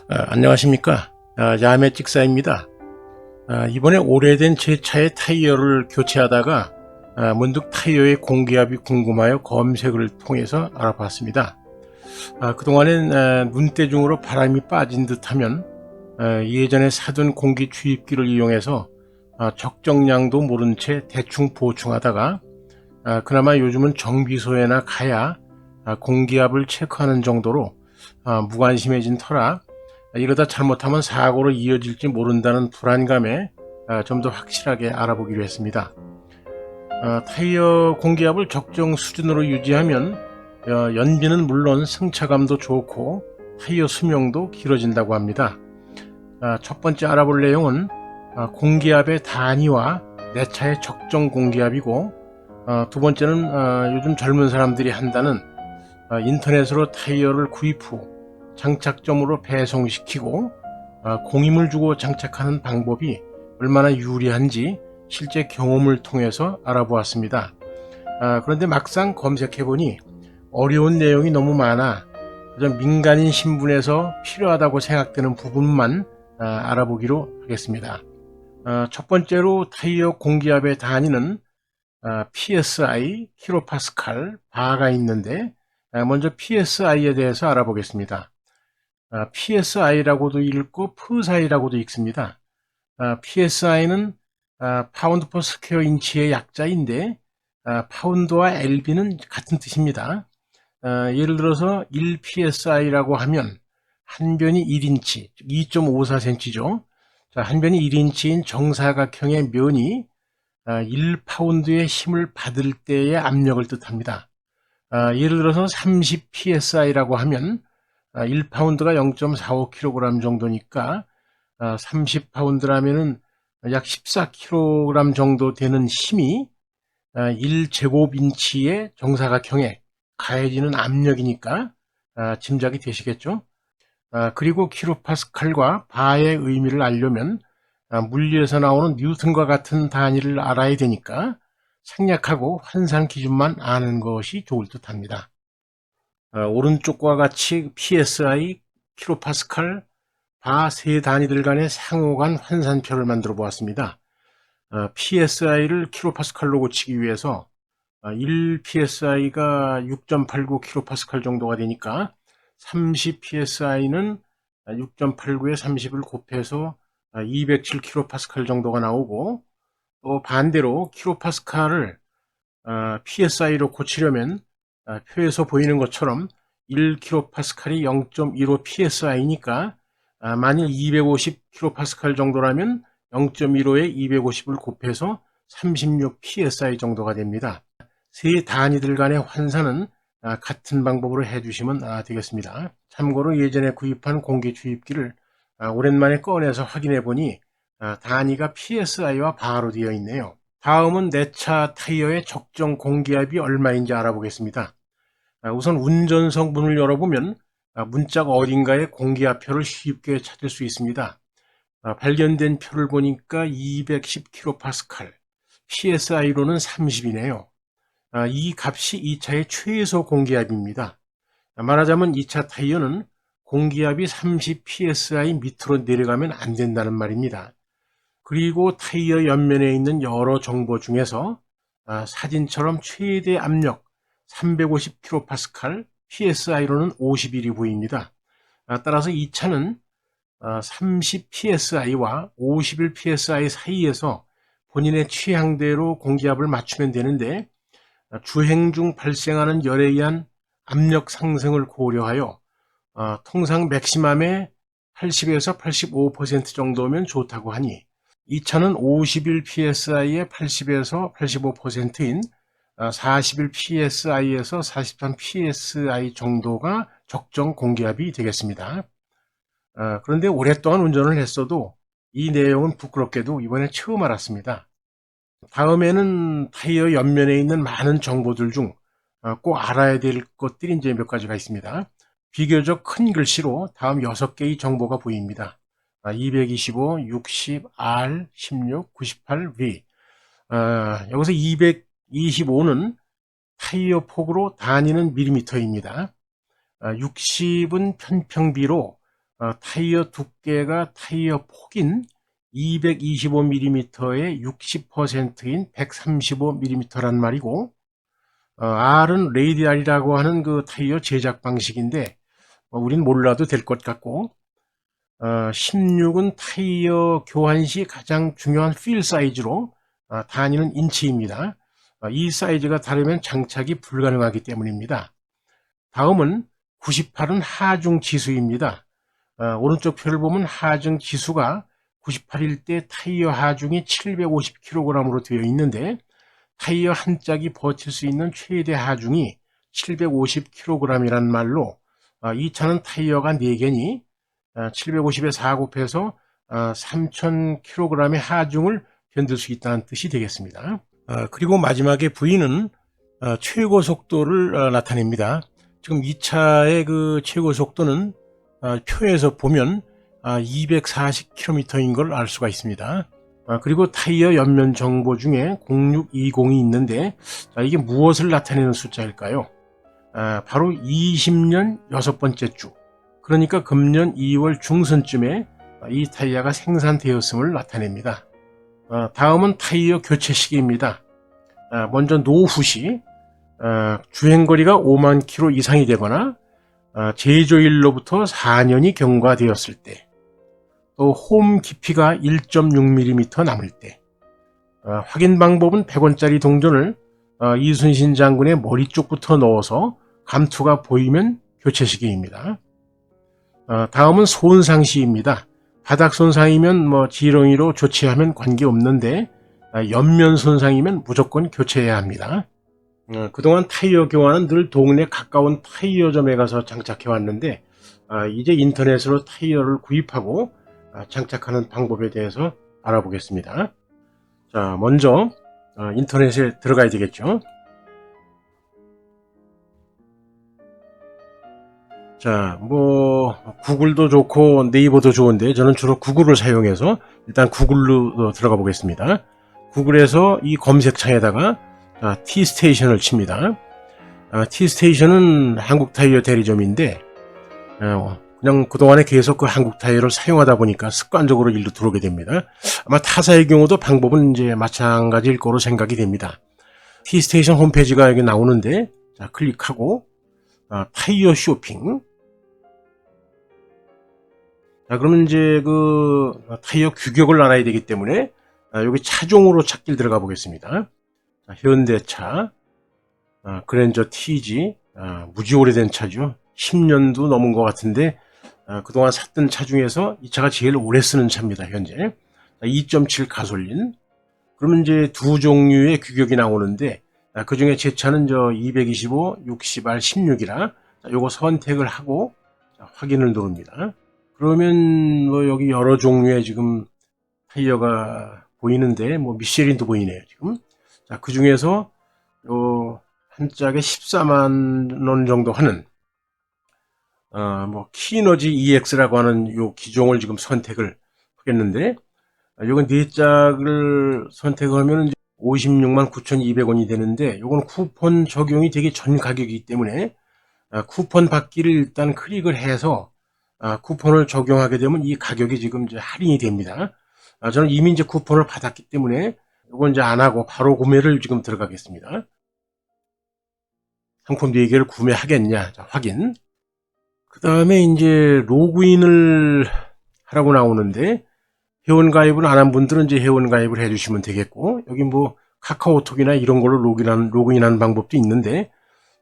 안녕하십니까. 야매 찍사입니다. 이번에 오래된 제 차의 타이어를 교체하다가 문득 타이어의 공기압이 궁금하여 검색을 통해서 알아봤습니다. 그동안엔 눈대중으로 바람이 빠진 듯하면 예전에 사둔 공기 주입기를 이용해서 적정량도 모른 채 대충 보충하다가 그나마 요즘은 정비소에나 가야 공기압을 체크하는 정도로 무관심해진 터라 이러다 잘못하면 사고로 이어질지 모른다는 불안감에 좀 더 확실하게 알아보기로 했습니다. 타이어 공기압을 적정 수준으로 유지하면 연비는 물론 승차감도 좋고 타이어 수명도 길어진다고 합니다. 첫 번째 알아볼 내용은 공기압의 단위와 내 차의 적정 공기압이고, 두 번째는 요즘 젊은 사람들이 한다는 인터넷으로 타이어를 구입 후 장착점으로 배송시키고 공임을 주고 장착하는 방법이 얼마나 유리한지 실제 경험을 통해서 알아보았습니다. 그런데 막상 검색해보니 어려운 내용이 너무 많아 민간인 신분에서 필요하다고 생각되는 부분만 알아보기로 하겠습니다. 첫 번째로 타이어 공기압의 단위는 PSI, 킬로파스칼, 바가 있는데 먼저 PSI에 대해서 알아보겠습니다. PSI라고도 읽고 PSI라고도 읽습니다. PSI는 파운드 퍼 스퀘어 인치의 약자인데 파운드와 LB는 같은 뜻입니다. 예를 들어서 1PSI라고 하면 한 변이 1인치, 2.54cm죠. 한 변이 1인치인 정사각형의 면이 1파운드의 힘을 받을 때의 압력을 뜻합니다. 예를 들어서 30psi라고 하면 1파운드가 0.45kg 정도니까 30파운드라면은 약 14kg 정도 되는 힘이 1제곱인치의 정사각형에 가해지는 압력이니까 짐작이 되시겠죠? 그리고 킬로파스칼과 바의 의미를 알려면 물리에서 나오는 뉴턴과 같은 단위를 알아야 되니까 생략하고 환산 기준만 아는 것이 좋을 듯 합니다. 오른쪽과 같이 PSI, 킬로파스칼, 바 세 단위들 간의 상호간 환산표를 만들어 보았습니다. PSI를 킬로파스칼로 고치기 위해서 1psi가 6.89 킬로파스칼 정도가 되니까 30psi는 6.89에 30을 곱해서 207 킬로파스칼 정도가 나오고, 또 반대로 킬로파스칼을 PSI로 고치려면 표에서 보이는 것처럼 1kPa이 0.15 PSI니까 만일 250 kPa 정도라면 0.15에 250을 곱해서 36 PSI 정도가 됩니다. 세 단위들 간의 환산은 같은 방법으로 해주시면 되겠습니다. 참고로 예전에 구입한 공기 주입기를 오랜만에 꺼내서 확인해 보니 단위가 PSI와 바로 되어 있네요. 다음은 내 차 타이어의 적정 공기압이 얼마인지 알아보겠습니다. 우선 운전석 문을 열어보면 문짝 어딘가에 공기압표를 쉽게 찾을 수 있습니다. 발견된 표를 보니까 210kPa, PSI로는 30이네요. 이 값이 이 차의 최소 공기압입니다. 말하자면 이 차 타이어는 공기압이 30psi 밑으로 내려가면 안 된다는 말입니다. 그리고 타이어 옆면에 있는 여러 정보 중에서 사진처럼 최대 압력 350kPa, PSI로는 51이 보입니다. 따라서 이 차는 30psi와 51psi 사이에서 본인의 취향대로 공기압을 맞추면 되는데, 주행 중 발생하는 열에 의한 압력 상승을 고려하여 통상 맥시멈의 80에서 85% 정도면 좋다고 하니, 이 차는 51psi에 80에서 85%인 41psi에서 43psi 정도가 적정 공기압이 되겠습니다. 그런데 오랫동안 운전을 했어도 이 내용은 부끄럽게도 이번에 처음 알았습니다. 다음에는 타이어 옆면에 있는 많은 정보들 중 꼭 알아야 될 것들이 이제 몇 가지가 있습니다. 비교적 큰 글씨로 다음 6개의 정보가 보입니다. 225, 60, R, 16, 98, V. 여기서 225는 타이어 폭으로 단위는 밀리미터입니다. 60은 편평비로 타이어 두께가 타이어 폭인 225mm의 60%인 135mm란 말이고, R은 레이디알이라고 하는 그 타이어 제작 방식인데, 우린 몰라도 될 것 같고, 16은 타이어 교환 시 가장 중요한 필 사이즈로 단위는 인치입니다. 이 사이즈가 다르면 장착이 불가능하기 때문입니다. 다음은 98은 하중 지수입니다. 오른쪽 표를 보면 하중 지수가 98일 때 타이어 하중이 750kg으로 되어 있는데, 타이어 한 짝이 버틸 수 있는 최대 하중이 750kg이란 말로, 이 차는 타이어가 4개니 750에 4 곱해서 3000kg의 하중을 견딜 수 있다는 뜻이 되겠습니다. 그리고 마지막에 V는 최고 속도를 나타냅니다. 지금 이 차의 그 최고 속도는 표에서 보면 240km인 걸 알 수가 있습니다. 그리고 타이어 옆면 정보 중에 0620이 있는데, 이게 무엇을 나타내는 숫자일까요? 바로 20년 6번째 주, 그러니까 금년 2월 중순쯤에 이 타이어가 생산되었음을 나타냅니다. 다음은 타이어 교체 시기입니다. 먼저 노후 시 주행거리가 5만 km 이상이 되거나 제조일로부터 4년이 경과되었을 때, 또 홈 깊이가 1.6mm 남을 때. 확인 방법은 100원짜리 동전을 이순신 장군의 머리 쪽부터 넣어서 감투가 보이면 교체 시기입니다. 다음은 손상 시입니다. 바닥 손상이면 지렁이로 조치하면 관계없는데, 옆면 손상이면 무조건 교체해야 합니다. 그동안 타이어 교환은 늘 동네 가까운 타이어점에 가서 장착해 왔는데, 이제 인터넷으로 타이어를 구입하고 장착하는 방법에 대해서 알아보겠습니다. 자, 먼저 인터넷에 들어가야 되겠죠. 자, 구글도 좋고 네이버도 좋은데, 저는 주로 구글을 사용해서 일단 구글로 들어가 보겠습니다. 구글에서 이 검색창에다가 T스테이션을 칩니다. T스테이션은 한국 타이어 대리점인데, 그냥 그동안에 계속 그 한국 타이어를 사용하다 보니까 습관적으로 일로 들어오게 됩니다. 아마 타사의 경우도 방법은 이제 마찬가지일 거로 생각이 됩니다. T스테이션 홈페이지가 여기 나오는데, 자, 클릭하고 타이어 쇼핑. 자, 그러면 이제 그 타이어 규격을 알아야 되기 때문에 여기 차종으로 찾기를 들어가 보겠습니다. 자, 현대차 그랜저 TG, 무지 오래된 차죠. 10년도 넘은 것 같은데, 그동안 샀던 차 중에서 이 차가 제일 오래 쓰는 차입니다. 현재 2.7 가솔린. 그러면 이제 두 종류의 규격이 나오는데, 그 중에 제 차는 225, 60R, 16이라 요거 선택을 하고 확인을 누릅니다. 그러면 여기 여러 종류의 지금 타이어가 보이는데, 미쉐린도 보이네요 지금. 자, 그 중에서 요 한 짝에 14만 원 정도 하는 키너지 EX라고 하는 요 기종을 지금 선택을 하겠는데, 요건 네 짝을 선택하면 56만 9,200원이 되는데, 요건 쿠폰 적용이 되기 전 가격이기 때문에 쿠폰 받기를 일단 클릭을 해서 쿠폰을 적용하게 되면 이 가격이 지금 이제 할인이 됩니다. 저는 이미 이제 쿠폰을 받았기 때문에 요건 이제 안 하고 바로 구매를 지금 들어가겠습니다. 상품 4개를 구매하겠냐, 자, 확인. 그 다음에 이제 로그인을 하라고 나오는데, 회원가입을 안 한 분들은 이제 회원가입을 해주시면 되겠고, 여기 카카오톡이나 이런 걸로 로그인하는 방법도 있는데,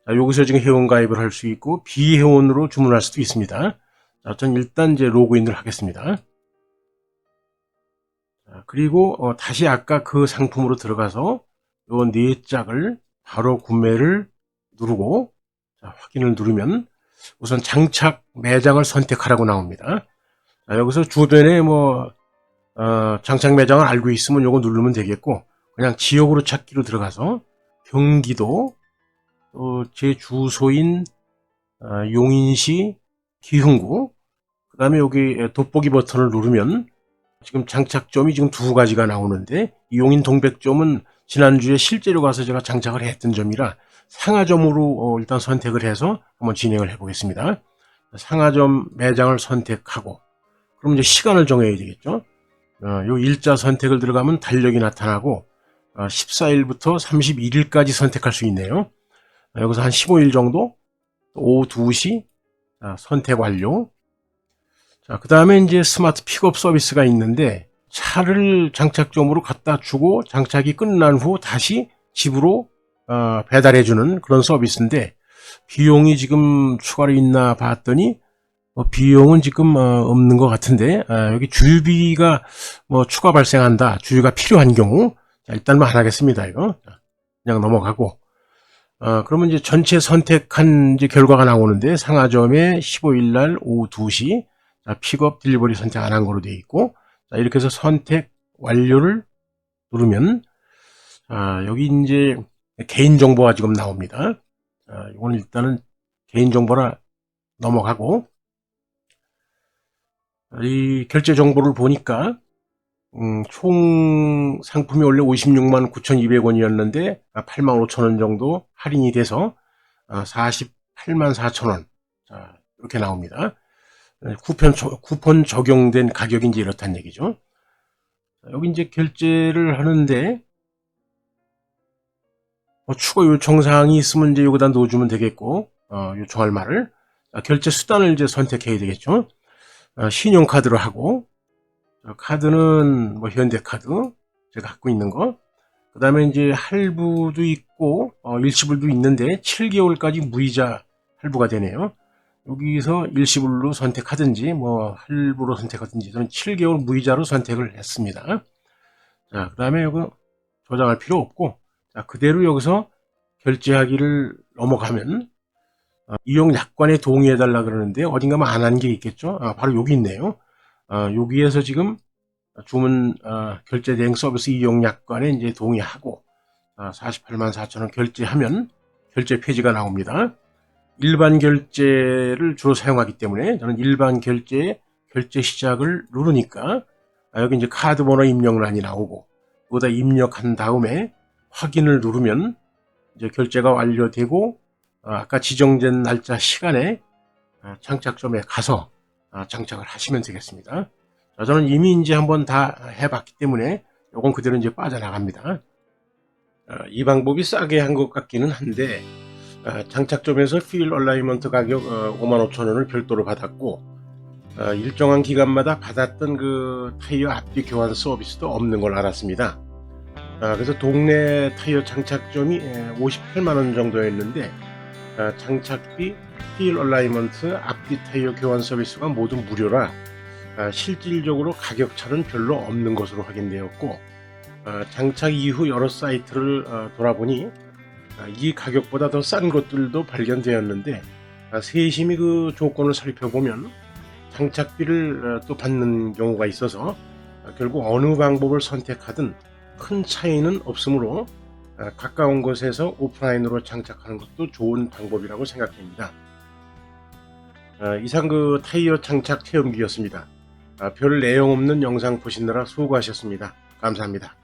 여기서 지금 회원가입을 할 수 있고, 비회원으로 주문할 수도 있습니다. 자, 전 일단 이제 로그인을 하겠습니다. 자, 그리고 다시 아까 그 상품으로 들어가서 요 4짝을 바로 구매를 누르고, 자, 확인을 누르면 우선 장착 매장을 선택하라고 나옵니다. 자, 여기서 주변에 장착 매장을 알고 있으면 요거 누르면 되겠고, 그냥 지역으로 찾기로 들어가서 경기도, 제 주소인 용인시 기흥구, 그 다음에 여기 돋보기 버튼을 누르면 지금 장착점이 지금 2가지가 나오는데, 이 용인 동백점은 지난주에 실제로 가서 제가 장착을 했던 점이라 상하점으로 일단 선택을 해서 한번 진행을 해 보겠습니다. 상하점 매장을 선택하고, 그럼 이제 시간을 정해야 되겠죠. 요 일자 선택을 들어가면 달력이 나타나고 14일부터 31일까지 선택할 수 있네요. 여기서 한 15일 정도 오후 2시 선택 완료. 자, 그 다음에 이제 스마트 픽업 서비스가 있는데, 차를 장착점으로 갖다 주고 장착이 끝난 후 다시 집으로 배달해주는 그런 서비스인데, 비용이 지금 추가로 있나 봤더니 비용은 지금 없는 것 같은데, 여기 주유비가 추가 발생한다, 주유가 필요한 경우, 자, 일단 안 하겠습니다. 이거 그냥 넘어가고, 그러면 이제 전체 선택한 이제 결과가 나오는데, 상하점에 15일 날 오후 2시 픽업 딜리버리 선택 안 한 거로 되어 있고, 자, 이렇게 해서 선택 완료를 누르면 여기 이제 개인정보가 지금 나옵니다. 이거는 일단은 개인정보라 넘어가고, 이 결제 정보를 보니까 총 상품이 원래 56만 9,200원이었는데 8만 5천원 정도 할인이 돼서 48만 4천원 이렇게 나옵니다. 쿠폰 적용된 가격이 이제 이렇다는 얘기죠. 여기 이제 결제를 하는데 추가 요청사항이 있으면 이제 여기다 넣어주면 되겠고, 요청할 말을, 결제 수단을 이제 선택해야 되겠죠. 신용카드로 하고, 카드는 현대카드 제가 갖고 있는 거, 그 다음에 이제 할부도 있고 일시불도 있는데 7개월까지 무이자 할부가 되네요. 여기서 일시불로 선택하든지 할부로 선택하든지, 저는 7개월 무이자로 선택을 했습니다. 자, 그 다음에 이거 저장할 필요 없고, 자, 그대로 여기서 결제하기를 넘어가면 이용 약관에 동의해 달라 그러는데, 어딘가 안 한 게 있겠죠. 바로 여기 있네요. 여기에서 지금 주문 결제 대행 서비스 이용 약관에 이제 동의하고 48만 4천원 결제하면 결제 페이지가 나옵니다. 일반 결제를 주로 사용하기 때문에 저는 일반 결제 시작을 누르니까 여기 이제 카드 번호 입력란이 나오고, 거기다 입력한 다음에 확인을 누르면 이제 결제가 완료되고, 아까 지정된 날짜 시간에 장착점에 가서 장착을 하시면 되겠습니다. 저는 이미 이제 한번 다 해봤기 때문에 요건 그대로 이제 빠져나갑니다. 이 방법이 싸게 한 것 같기는 한데, 장착점에서 휠 얼라이먼트 가격 55,000원을 별도로 받았고, 일정한 기간마다 받았던 그 타이어 앞뒤 교환 서비스도 없는 걸 알았습니다. 그래서 동네 타이어 장착점이 58만원 정도였는데, 장착비, 휠 얼라이먼트, 앞뒤 타이어 교환 서비스가 모두 무료라 실질적으로 가격 차는 별로 없는 것으로 확인되었고, 장착 이후 여러 사이트를 돌아보니 이 가격보다 더 싼 것들도 발견되었는데, 세심히 그 조건을 살펴보면 장착비를 또 받는 경우가 있어서 결국 어느 방법을 선택하든 큰 차이는 없으므로 가까운 곳에서 오프라인으로 장착하는 것도 좋은 방법이라고 생각됩니다. 이상 그 타이어 장착 체험기였습니다. 별 내용 없는 영상 보시느라 수고하셨습니다. 감사합니다.